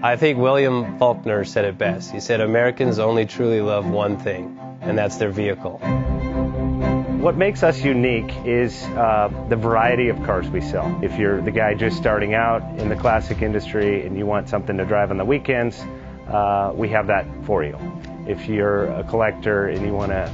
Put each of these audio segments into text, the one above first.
I think William Faulkner said it best. He said, Americans only truly love one thing, and that's their vehicle. What makes us unique is the variety of cars we sell. If you're the guy just starting out in the classic industry and you want something to drive on the weekends, we have that for you. If you're a collector and you want to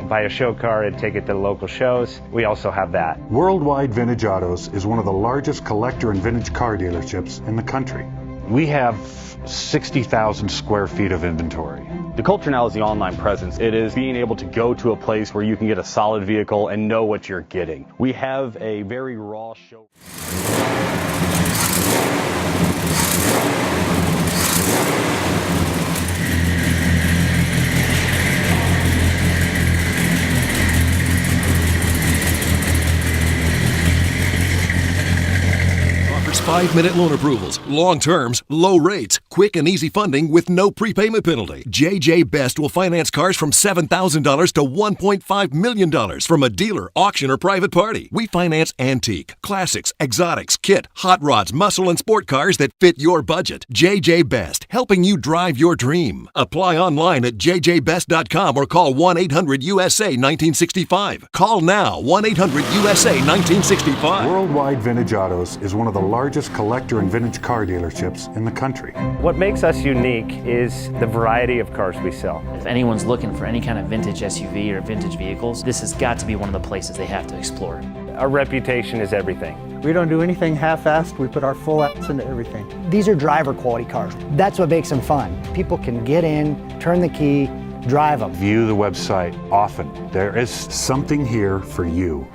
buy a show car and take it to the local shows, we also have that. Worldwide Vintage Autos is one of the largest collector and vintage car dealerships in the country. We have 60,000 square feet of inventory. The culture now is the online presence. It is being able to go to a place where you can get a solid vehicle and know what you're getting. We have a very raw show. Offers 5-minute loan approvals, long terms, low rates, quick and easy funding with no prepayment penalty. JJ Best will finance cars from $7,000 to $1.5 million from a dealer, auction, or private party. We finance antique, classics, exotics, kit, hot rods, muscle, and sport cars that fit your budget. JJ Best, helping you drive your dream. Apply online at jjbest.com or call 1-800-USA-1965. Call now, 1-800-USA-1965. Worldwide Vintage Autos is one of the largest collector and vintage car dealerships in the country. What makes us unique is the variety of cars we sell. If anyone's looking for any kind of vintage SUV or vintage vehicles, this has got to be one of the places they have to explore. Our reputation is everything. We don't do anything half-assed. We put our full ass into everything. These are driver quality cars. That's what makes them fun. People can get in, turn the key, drive them. View the website often. There is something here for you.